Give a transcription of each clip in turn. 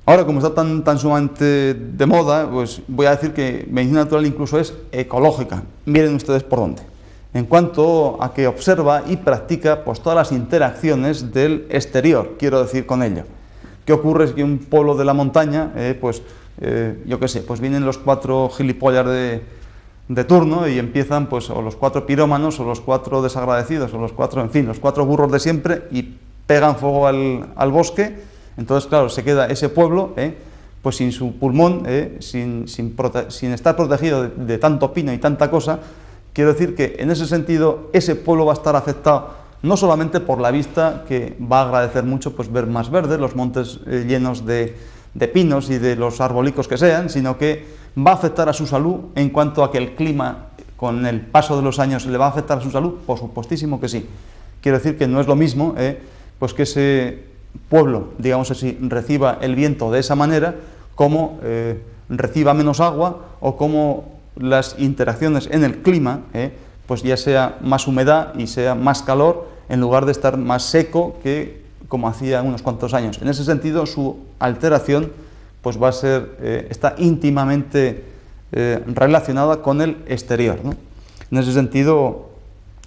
Ahora, como está tan sumamente de moda, pues voy a decir que medicina natural incluso es ecológica. Miren ustedes por dónde. En cuanto a que observa y practica pues todas las interacciones del exterior, quiero decir con ello. ¿Qué ocurre? Es que un pueblo de la montaña, yo qué sé, pues vienen los 4 gilipollas de turno y empiezan, pues, o los 4 pirómanos, o los 4 desagradecidos, o los 4, en fin, los 4 burros de siempre, y pegan fuego al bosque. Entonces, claro, se queda ese pueblo, pues sin su pulmón, sin estar protegido de tanto pino y tanta cosa. Quiero decir que, en ese sentido, ese pueblo va a estar afectado no solamente por la vista, que va a agradecer mucho pues ver más verdes, los montes llenos de pinos y de los arbolicos que sean, sino que va a afectar a su salud en cuanto a que el clima, con el paso de los años, le va a afectar a su salud, por supuestísimo que sí. Quiero decir que no es lo mismo pues que ese pueblo, digamos así, reciba el viento de esa manera, como reciba menos agua, o como las interacciones en el clima, pues ya sea más humedad y sea más calor, en lugar de estar más seco que como hacía unos cuantos años. En ese sentido, su alteración pues va a ser, está íntimamente relacionada con el exterior, ¿no? En ese sentido,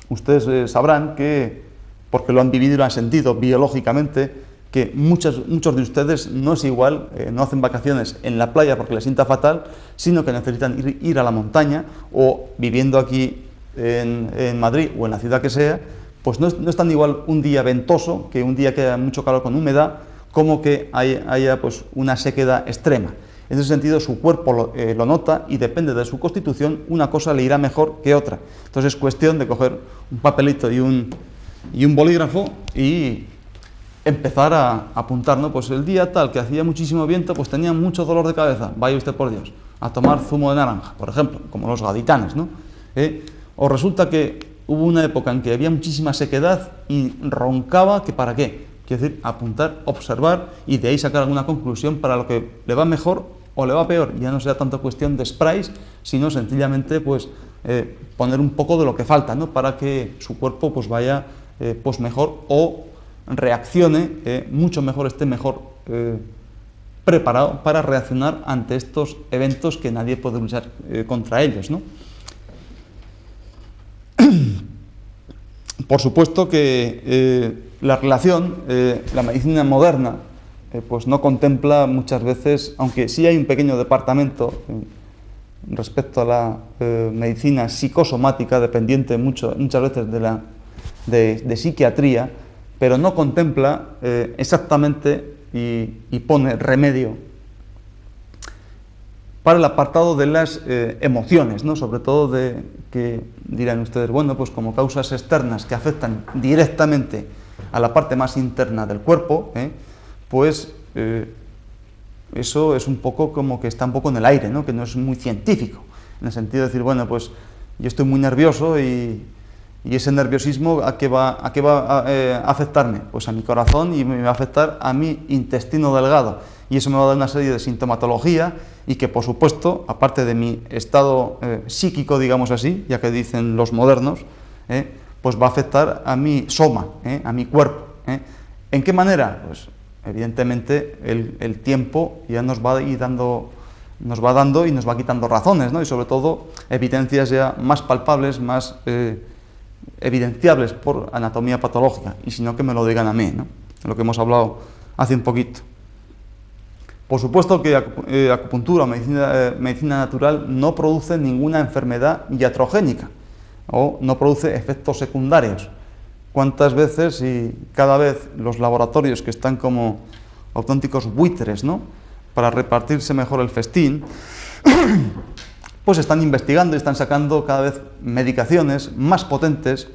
ustedes sabrán que, porque lo han vivido y lo han sentido biológicamente, que muchos de ustedes no es igual, no hacen vacaciones en la playa porque les sienta fatal, sino que necesitan ir a la montaña, o viviendo aquí en Madrid o en la ciudad que sea, pues no es tan igual un día ventoso, que un día que haya mucho calor con humedad, como que haya pues una sequedad extrema. En ese sentido, su cuerpo lo nota, y depende de su constitución, una cosa le irá mejor que otra. Entonces es cuestión de coger un papelito y un bolígrafo y empezar a apuntar, ¿no? Pues el día tal que hacía muchísimo viento, pues tenía mucho dolor de cabeza, vaya usted por Dios, a tomar zumo de naranja, por ejemplo, como los gaditanes, ¿no? O resulta que hubo una época en que había muchísima sequedad y roncaba, que ¿para qué? Quiero decir, apuntar, observar, y de ahí sacar alguna conclusión para lo que le va mejor o le va peor. Ya no será tanto cuestión de sprays, sino sencillamente pues poner un poco de lo que falta, ¿no? Para que su cuerpo pues vaya pues mejor, o reaccione mucho mejor, esté mejor preparado para reaccionar ante estos eventos que nadie puede luchar contra ellos, ¿no? Por supuesto que la relación, la medicina moderna, pues no contempla muchas veces, aunque sí hay un pequeño departamento respecto a la medicina psicosomática, dependiente muchas veces de psiquiatría, pero no contempla exactamente y pone remedio para el apartado de las emociones, ¿no? Sobre todo de que dirán ustedes, bueno, pues como causas externas que afectan directamente a la parte más interna del cuerpo, pues eso es un poco como que está un poco en el aire, ¿no? Que no es muy científico, en el sentido de decir, bueno, pues yo estoy muy nervioso y ese nerviosismo ¿a qué va a afectarme? Pues a mi corazón, y me va a afectar a mi intestino delgado, y eso me va a dar una serie de sintomatología, y que por supuesto, aparte de mi estado psíquico, digamos así, ya que dicen los modernos, pues va a afectar a mi soma, a mi cuerpo. ¿En qué manera? Pues evidentemente el tiempo ya nos va dando y nos va quitando razones, ¿no? Y sobre todo evidencias ya más palpables, más evidenciables por anatomía patológica, y si no, que me lo digan a mí, ¿no? Lo que hemos hablado hace un poquito. Por supuesto que acupuntura o medicina natural no produce ninguna enfermedad iatrogénica, o no produce efectos secundarios. ¿Cuántas veces y cada vez los laboratorios, que están como auténticos buitres, ¿no?, para repartirse mejor el festín, pues están investigando y están sacando cada vez medicaciones más potentes,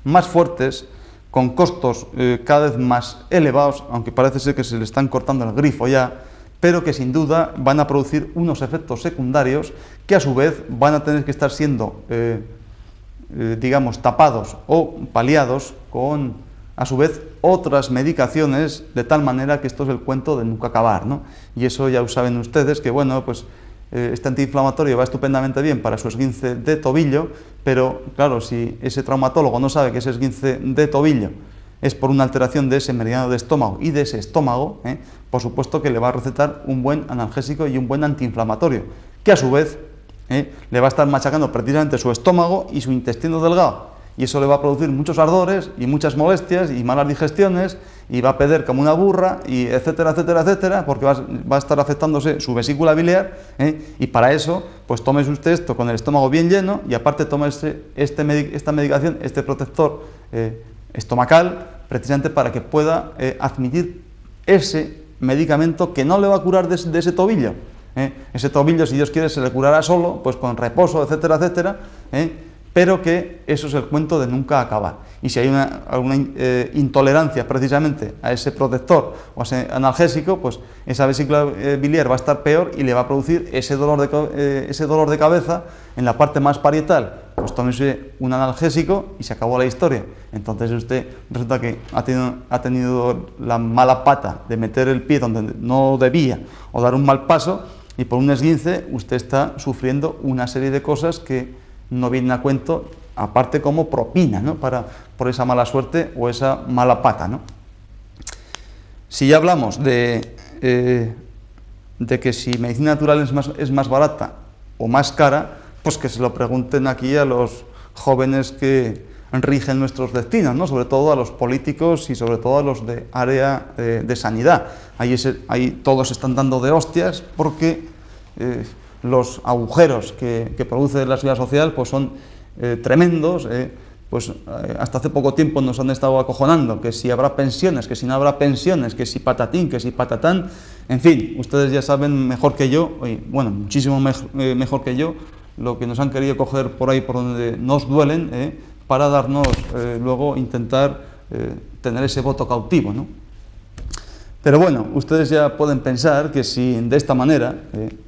más fuertes, con costos cada vez más elevados, aunque parece ser que se le están cortando el grifo ya, pero que sin duda van a producir unos efectos secundarios que a su vez van a tener que estar siendo, digamos, tapados o paliados con, a su vez, otras medicaciones, de tal manera que esto es el cuento de nunca acabar, ¿no? Y eso ya saben ustedes que, bueno, pues este antiinflamatorio va estupendamente bien para su esguince de tobillo, pero claro, si ese traumatólogo no sabe que ese esguince de tobillo es por una alteración de ese meridiano de estómago y de ese estómago, por supuesto que le va a recetar un buen analgésico y un buen antiinflamatorio, que a su vez le va a estar machacando precisamente su estómago y su intestino delgado, y eso le va a producir muchos ardores y muchas molestias y malas digestiones, y va a peder como una burra, y etcétera, etcétera, etcétera, porque va a estar afectándose su vesícula biliar, y para eso, pues tómese usted esto con el estómago bien lleno, y aparte tómese esta medicación, este protector estomacal, precisamente para que pueda admitir ese medicamento que no le va a curar de ese tobillo. Ese tobillo, si Dios quiere, se le curará solo, pues con reposo, etcétera, etcétera, pero que eso es el cuento de nunca acabar. Y si hay alguna intolerancia precisamente a ese protector o a ese analgésico, pues esa vesícula biliar va a estar peor y le va a producir ese dolor de cabeza en la parte más parietal. Pues tómese un analgésico y se acabó la historia. Entonces usted resulta que ha tenido la mala pata de meter el pie donde no debía o dar un mal paso, y por un esguince usted está sufriendo una serie de cosas que no vienen a cuento, aparte como propina, ¿no?, por esa mala suerte o esa mala pata, ¿no? Si ya hablamos de que si medicina natural es más barata o más cara, pues que se lo pregunten aquí a los jóvenes que rigen nuestros destinos, ¿no?, sobre todo a los políticos y sobre todo a los de área de sanidad. Ahí todos están dando de hostias porque los agujeros que produce la seguridad social pues son tremendos. Hasta hace poco tiempo nos han estado acojonando, que si habrá pensiones, que si no habrá pensiones, que si patatín, que si patatán, en fin, ustedes ya saben mejor que yo, bueno, muchísimo mejor que yo, lo que nos han querido coger por ahí por donde nos duelen, para darnos luego intentar tener ese voto cautivo, ¿no? Pero bueno, ustedes ya pueden pensar que si de esta manera,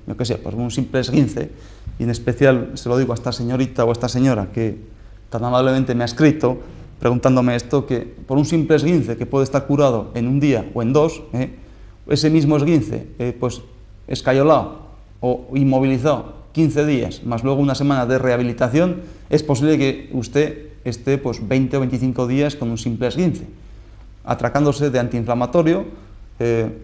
yo qué sé, pues un simple esguince, y en especial se lo digo a esta señorita o a esta señora que tan amablemente me ha escrito preguntándome esto, que por un simple esguince que puede estar curado en un día o en dos, ese mismo esguince pues escayolado o inmovilizado 15 días, más luego una semana de rehabilitación, es posible que usted esté pues 20 o 25 días con un simple esguince, atracándose de antiinflamatorio,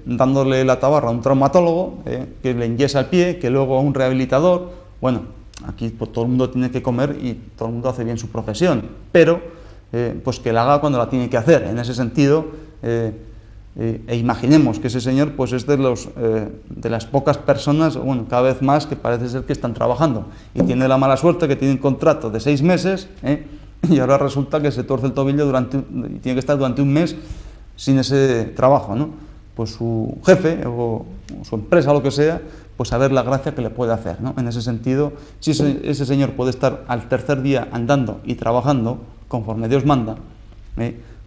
dándole la tabarra a un traumatólogo, que le enyesa el pie, que luego a un rehabilitador. Bueno, aquí pues, todo el mundo tiene que comer y todo el mundo hace bien su profesión, pero pues que la haga cuando la tiene que hacer. En ese sentido, imaginemos que ese señor pues es de las pocas personas, bueno, cada vez más, que parece ser que están trabajando, y tiene la mala suerte que tiene un contrato de 6 meses, y ahora resulta que se tuerce el tobillo y tiene que estar durante un mes sin ese trabajo, ¿no? Pues su jefe o su empresa o lo que sea, pues a ver la gracia que le puede hacer, ¿no? En ese sentido, si ese señor puede estar al tercer día andando y trabajando conforme Dios manda,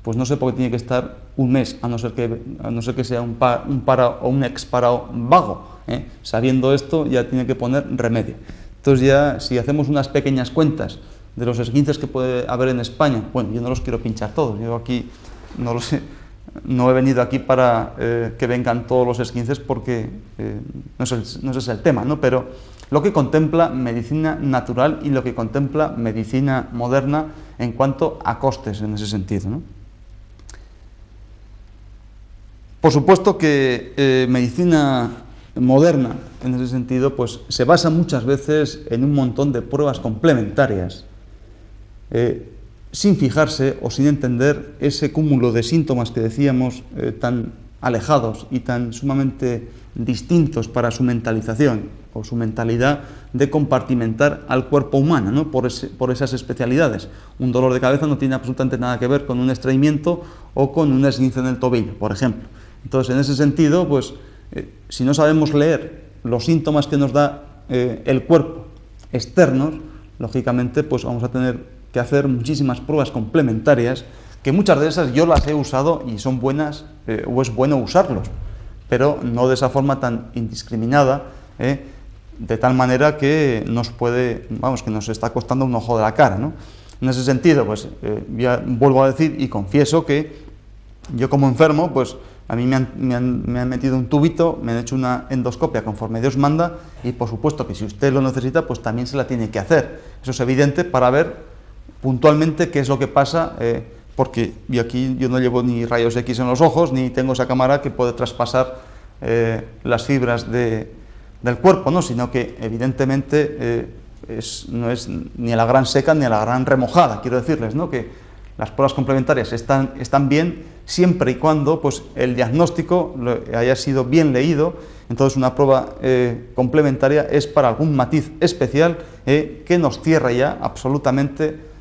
pues no sé por qué tiene que estar un mes, a no ser que sea un para o un exparado vago. Sabiendo esto, ya tiene que poner remedio. Entonces ya, si hacemos unas pequeñas cuentas de los esguinces que puede haber en España, bueno, yo no los quiero pinchar todos, yo aquí no lo sé. No he venido aquí para que vengan todos los esguinces porque no ese es el tema, ¿no? Pero lo que contempla medicina natural y lo que contempla medicina moderna en cuanto a costes en ese sentido, ¿no? Por supuesto que medicina moderna en ese sentido pues se basa muchas veces en un montón de pruebas complementarias, sin fijarse o sin entender ese cúmulo de síntomas que decíamos tan alejados y tan sumamente distintos para su mentalización o su mentalidad de compartimentar al cuerpo humano, ¿no? por esas especialidades. Un dolor de cabeza no tiene absolutamente nada que ver con un estreñimiento o con un esguince en el tobillo, por ejemplo. Entonces, en ese sentido, pues, si no sabemos leer los síntomas que nos da el cuerpo externos, lógicamente pues vamos a tener que hacer muchísimas pruebas complementarias, que muchas de esas yo las he usado y son buenas, o es bueno usarlos, pero no de esa forma tan indiscriminada, de tal manera que que nos está costando un ojo de la cara, ¿no? En ese sentido, pues ya vuelvo a decir y confieso que yo como enfermo, pues a mí me han metido un tubito, me han hecho una endoscopia conforme Dios manda, y por supuesto que si usted lo necesita, pues también se la tiene que hacer. Eso es evidente para ver puntualmente qué es lo que pasa porque yo no llevo ni rayos X en los ojos, ni tengo esa cámara que puede traspasar las fibras del cuerpo, ¿no? Sino que evidentemente no es ni a la gran seca ni a la gran remojada. Quiero decirles, ¿no?, que las pruebas complementarias están bien siempre y cuando pues, el diagnóstico haya sido bien leído. Entonces una prueba complementaria es para algún matiz especial que nos cierre ya absolutamente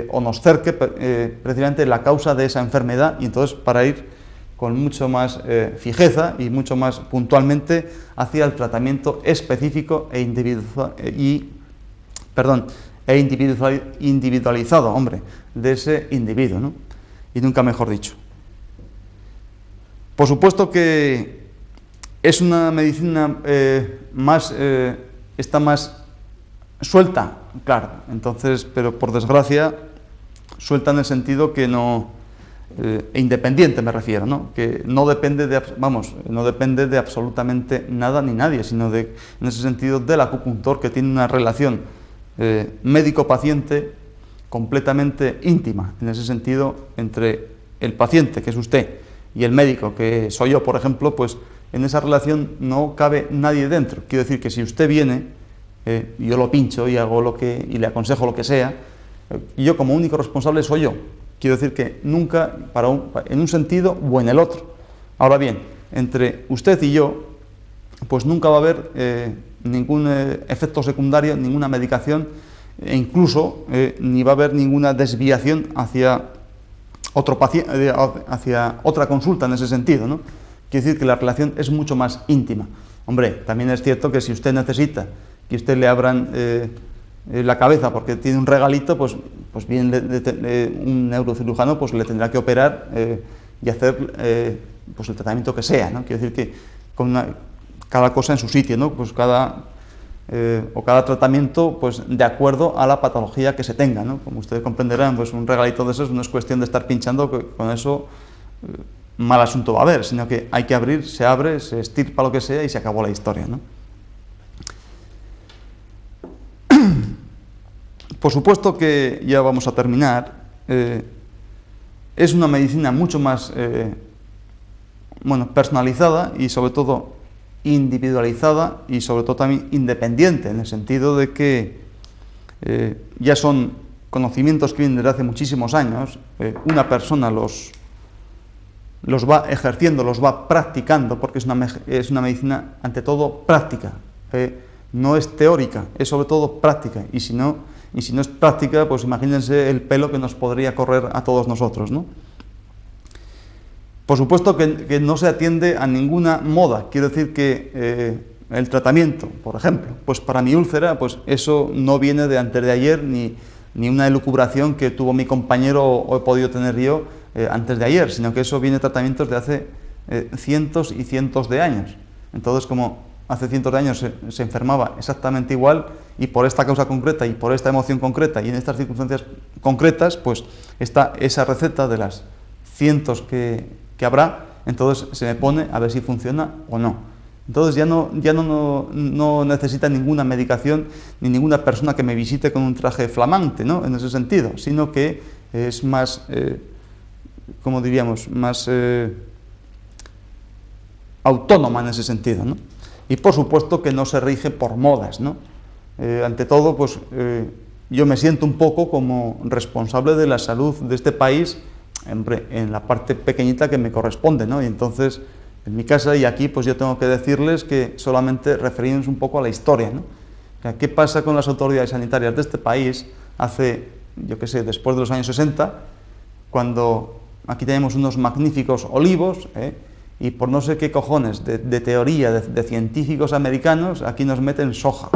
o nos cerque precisamente la causa de esa enfermedad, y entonces para ir con mucho más fijeza y mucho más puntualmente hacia el tratamiento específico e individualizado, hombre, de ese individuo, ¿no? Y nunca mejor dicho. Por supuesto que es una medicina está más suelta, claro, entonces, pero por desgracia, suelta en el sentido que no, independiente me refiero, ¿no? Que no depende de absolutamente nada ni nadie, sino en ese sentido del acupuntor, que tiene una relación médico-paciente completamente íntima, en ese sentido, entre el paciente, que es usted, y el médico, que soy yo, por ejemplo, pues en esa relación no cabe nadie dentro. Quiero decir que si usted viene, yo lo pincho y y le aconsejo lo que sea, y yo como único responsable soy yo. Quiero decir que nunca, en un sentido o en el otro. Ahora bien, entre usted y yo, pues nunca va a haber ningún efecto secundario, ninguna medicación, e incluso ni va a haber ninguna desviación hacia otro paciente, hacia otra consulta en ese sentido, ¿no? Quiere decir que la relación es mucho más íntima. Hombre, también es cierto que si usted necesita que usted le abran la cabeza porque tiene un regalito, pues bien un neurocirujano pues le tendrá que operar y hacer pues el tratamiento que sea, ¿no? Quiere decir que cada cosa en su sitio, ¿no? Pues cada tratamiento pues de acuerdo a la patología que se tenga, ¿no? Como ustedes comprenderán, pues un regalito de esos no es cuestión de estar pinchando, con eso mal asunto va a haber, sino que hay que abrir, se abre, se estirpa lo que sea y se acabó la historia, ¿no? Por supuesto que ya vamos a terminar. Es una medicina mucho más personalizada y sobre todo individualizada y sobre todo también independiente, en el sentido de que ya son conocimientos que vienen desde hace muchísimos años. Una persona los va ejerciendo, los va practicando, porque es una medicina ante todo práctica, no es teórica, es sobre todo práctica, y si no es práctica, pues imagínense el pelo que nos podría correr a todos nosotros, ¿no? Por supuesto que no se atiende a ninguna moda. Quiero decir que el tratamiento, por ejemplo, pues para mi úlcera, pues eso no viene de antes de ayer, ni una elucubración que tuvo mi compañero o he podido tener yo antes de ayer, sino que eso viene de tratamientos de hace cientos y cientos de años. Entonces, como hace cientos de años se enfermaba exactamente igual, y por esta causa concreta y por esta emoción concreta y en estas circunstancias concretas, pues está esa receta de las cientos que habrá, entonces se me pone a ver si funciona o no. Entonces ya no necesita ninguna medicación ni ninguna persona que me visite con un traje flamante, ¿no? En ese sentido, sino que es más, como diríamos, más autónoma en ese sentido, ¿no? Y por supuesto que no se rige por modas, ¿no? Ante todo, pues yo me siento un poco como responsable de la salud de este país, en la parte pequeñita que me corresponde, ¿no? Y entonces, en mi casa y aquí, pues yo tengo que decirles que solamente referirnos un poco a la historia, ¿no? ¿Qué pasa con las autoridades sanitarias de este país hace, yo qué sé, después de los años 60, cuando aquí tenemos unos magníficos olivos, y por no sé qué cojones de teoría de científicos americanos, aquí nos meten soja.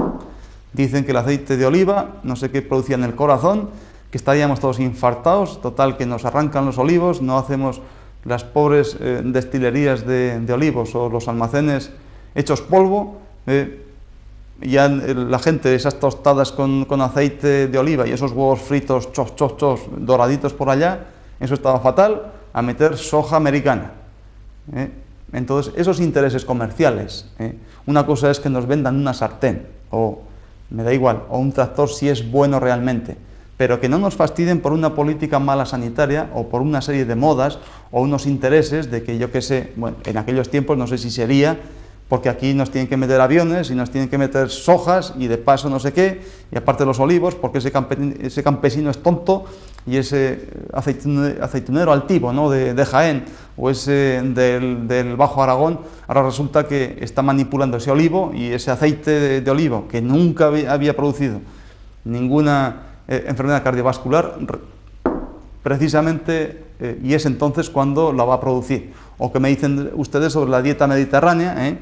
Dicen que el aceite de oliva, no sé qué producía en el corazón, que estaríamos todos infartados, total que nos arrancan los olivos, no hacemos las pobres destilerías de olivos o los almacenes hechos polvo, ya la gente, esas tostadas con aceite de oliva y esos huevos fritos, chos, doraditos por allá, eso estaba fatal, a meter soja americana. Entonces, esos intereses comerciales, una cosa es que nos vendan una sartén, o me da igual, o un tractor si es bueno realmente, pero que no nos fastidien por una política mala sanitaria o por una serie de modas o unos intereses de que yo qué sé, bueno, en aquellos tiempos no sé si sería, porque aquí nos tienen que meter aviones y nos tienen que meter sojas y de paso no sé qué, y aparte los olivos, porque ese campesino es tonto y ese aceitunero altivo, ¿no?, de Jaén, o ese del Bajo Aragón, ahora resulta que está manipulando ese olivo y ese aceite de olivo que nunca había producido ninguna enfermedad cardiovascular, precisamente, y es entonces cuando la va a producir. O que me dicen ustedes sobre la dieta mediterránea,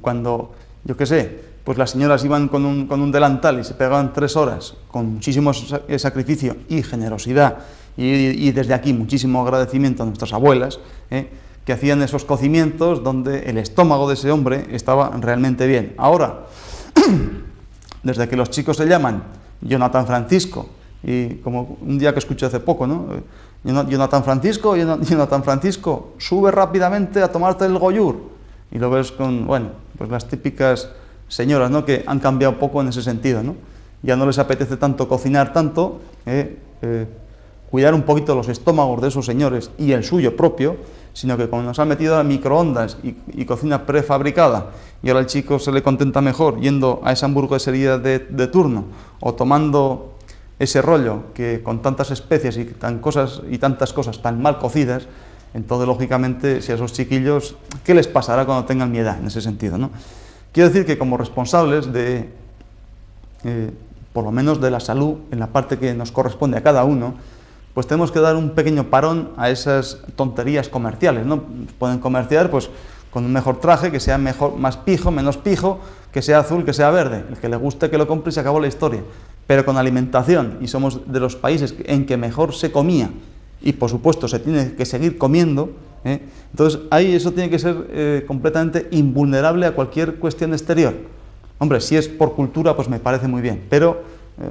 cuando, yo qué sé, pues las señoras iban con un delantal y se pegaban 3 horas con muchísimo sacrificio y generosidad, y desde aquí muchísimo agradecimiento a nuestras abuelas, que hacían esos cocimientos donde el estómago de ese hombre estaba realmente bien. Ahora, desde que los chicos se llaman Jonathan Francisco, y como un día que escuché hace poco, ¿no?, Jonathan Francisco, sube rápidamente a tomarte el goyur, y lo ves con, bueno, pues las típicas señoras, ¿no?, que han cambiado un poco en ese sentido, ¿no? Ya no les apetece tanto cocinar tanto, cuidar un poquito los estómagos de esos señores y el suyo propio, sino que como nos han metido a microondas y cocina prefabricada, y ahora al chico se le contenta mejor yendo a esa hamburguesería de turno o tomando ese rollo que con tantas especies y tantas cosas tan mal cocidas, entonces lógicamente si a esos chiquillos, ¿qué les pasará cuando tengan mi edad en ese sentido, ¿no? Quiero decir que como responsables de, por lo menos de la salud, en la parte que nos corresponde a cada uno, pues tenemos que dar un pequeño parón a esas tonterías comerciales, ¿no? Pueden comerciar pues con un mejor traje, que sea mejor, más pijo, menos pijo, que sea azul, que sea verde, el que le guste que lo compre y se acabó la historia, pero con alimentación, y somos de los países en que mejor se comía, y por supuesto se tiene que seguir comiendo, entonces ahí eso tiene que ser completamente invulnerable a cualquier cuestión exterior. Hombre, si es por cultura, pues me parece muy bien, pero,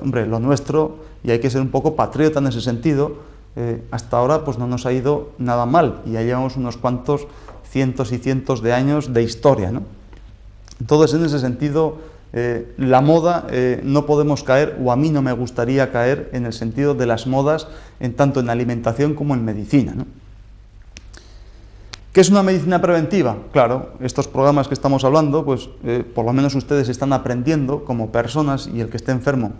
hombre, lo nuestro, y hay que ser un poco patriota en ese sentido, hasta ahora pues no nos ha ido nada mal, y ya llevamos unos cuantos cientos y cientos de años de historia, ¿no? Entonces, en ese sentido, la moda, no podemos caer, o a mí no me gustaría caer, en el sentido de las modas, tanto en alimentación como en medicina, ¿no? ¿Qué es una medicina preventiva? Claro, estos programas que estamos hablando, pues por lo menos ustedes están aprendiendo como personas, y el que esté enfermo,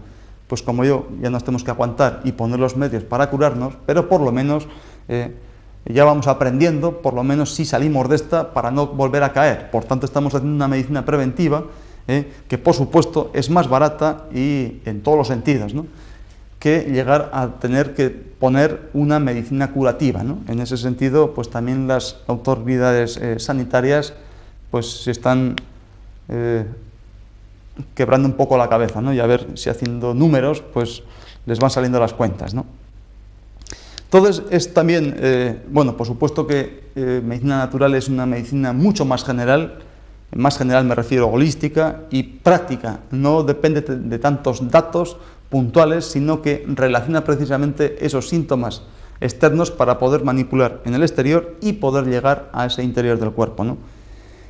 pues como yo, ya nos tenemos que aguantar y poner los medios para curarnos, pero por lo menos ya vamos aprendiendo, por lo menos si salimos de esta para no volver a caer. Por tanto, estamos haciendo una medicina preventiva que por supuesto es más barata y en todos los sentidos, ¿no?, que llegar a tener que poner una medicina curativa, ¿no? En ese sentido, pues también las autoridades sanitarias pues se están quebrando un poco la cabeza, ¿no?, y a ver si haciendo números pues les van saliendo las cuentas, ¿no? Entonces es también, bueno, por supuesto que medicina natural es una medicina mucho más general me refiero holística y práctica, no depende de tantos datos puntuales, sino que relaciona precisamente esos síntomas externos para poder manipular en el exterior y poder llegar a ese interior del cuerpo, ¿no?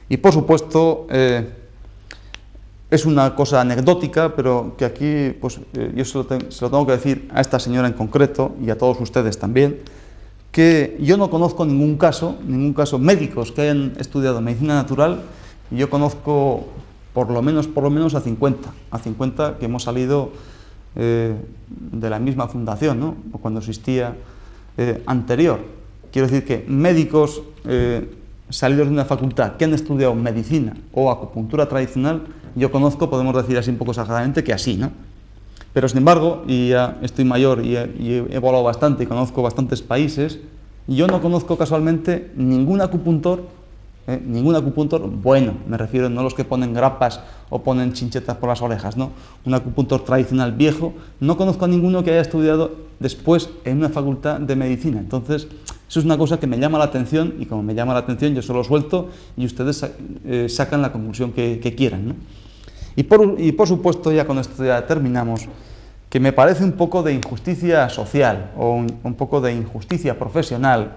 Y por supuesto, es una cosa anecdótica, pero que aquí pues, yo se lo tengo que decir a esta señora en concreto y a todos ustedes también, que yo no conozco ningún caso, médicos que hayan estudiado medicina natural, y yo conozco por lo menos a 50 que hemos salido de la misma fundación, ¿no?, o cuando existía anterior. Quiero decir que médicos salidos de una facultad que han estudiado medicina o acupuntura tradicional, yo conozco, podemos decir así un poco exageradamente, que así, ¿no? Pero sin embargo, y ya estoy mayor y he volado bastante y conozco bastantes países, yo no conozco casualmente ningún acupuntor bueno, me refiero, no los que ponen grapas o ponen chinchetas por las orejas, no, un acupuntor tradicional viejo, no conozco a ninguno que haya estudiado después en una facultad de medicina. Entonces, eso es una cosa que me llama la atención, y como me llama la atención yo se lo suelto y ustedes sacan la conclusión que quieran, ¿no? Y por supuesto, ya con esto ya terminamos, que me parece un poco de injusticia social o un poco de injusticia profesional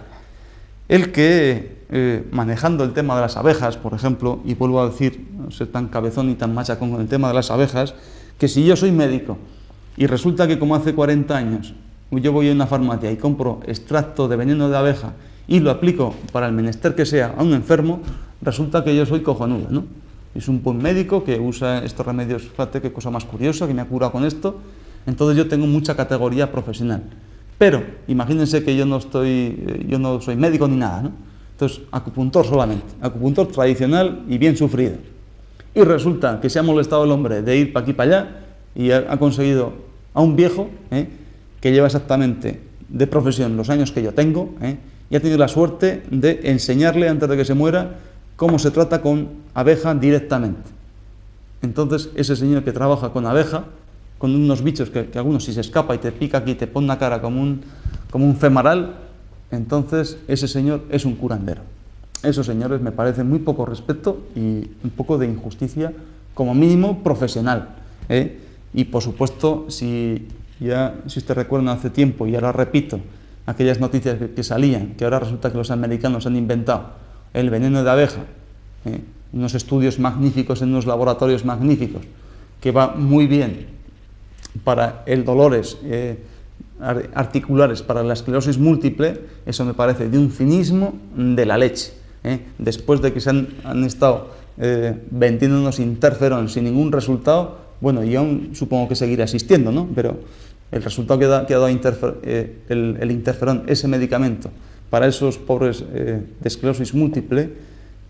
el que, manejando el tema de las abejas, por ejemplo, y vuelvo a decir, no ser tan cabezón y tan machacón con el tema de las abejas, que si yo soy médico Y resulta que como hace 40 años yo voy a una farmacia y compro extracto de veneno de abeja y lo aplico para el menester que sea a un enfermo, resulta que yo soy cojonudo, ¿no? Es un buen médico que usa estos remedios, fíjate qué cosa más curiosa, que me ha curado con esto, entonces yo tengo mucha categoría profesional. Pero imagínense que yo no soy médico ni nada, ¿no? Entonces, acupuntor solamente, acupuntor tradicional y bien sufrido. Y resulta que se ha molestado el hombre de ir para aquí para allá y ha conseguido a un viejo que lleva exactamente de profesión los años que yo tengo y ha tenido la suerte de enseñarle antes de que se muera cómo se trata con abeja directamente. Entonces, ese señor que trabaja con abeja, con unos bichos que algunos si se escapa y te pica aquí y te pone una cara como un femoral, entonces ese señor es un curandero. Esos señores me parecen muy poco respeto y un poco de injusticia, como mínimo profesional. Y por supuesto, si usted recuerda hace tiempo, y ahora repito, aquellas noticias que salían, que ahora resulta que los americanos han inventado el veneno de abeja, unos estudios magníficos en unos laboratorios magníficos, que va muy bien para el dolores articulares, para la esclerosis múltiple, eso me parece de un cinismo de la leche. Después de que se han estado vendiendo unos interferón sin ningún resultado, bueno, y aún supongo que seguirá existiendo, ¿no? Pero el resultado que ha dado el interferón, ese medicamento, para esos pobres de esclerosis múltiple,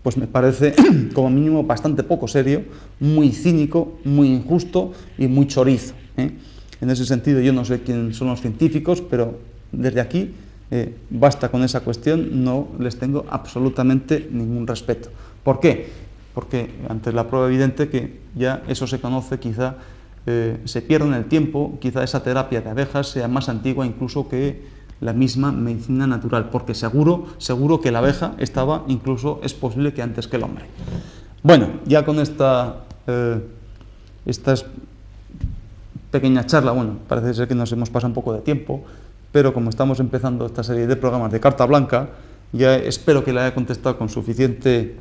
pues me parece como mínimo bastante poco serio, muy cínico, muy injusto y muy chorizo. En ese sentido yo no sé quién son los científicos, pero desde aquí basta con esa cuestión, no les tengo absolutamente ningún respeto. ¿Por qué? Porque ante la prueba evidente que ya eso se conoce, quizá se pierde en el tiempo, quizá esa terapia de abejas sea más antigua incluso que la misma medicina natural, porque seguro que la abeja estaba, incluso es posible que antes que el hombre. Bueno, ya con esta pequeña charla, bueno, parece ser que nos hemos pasado un poco de tiempo, pero como estamos empezando esta serie de programas de Carta Blanca, ya espero que le haya contestado con suficiente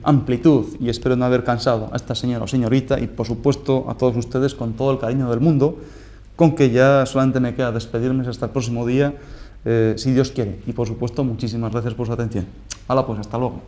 amplitud y espero no haber cansado a esta señora o señorita y por supuesto a todos ustedes con todo el cariño del mundo, con que ya solamente me queda despedirme hasta el próximo día, si Dios quiere. Y por supuesto, muchísimas gracias por su atención. Hala, pues hasta luego.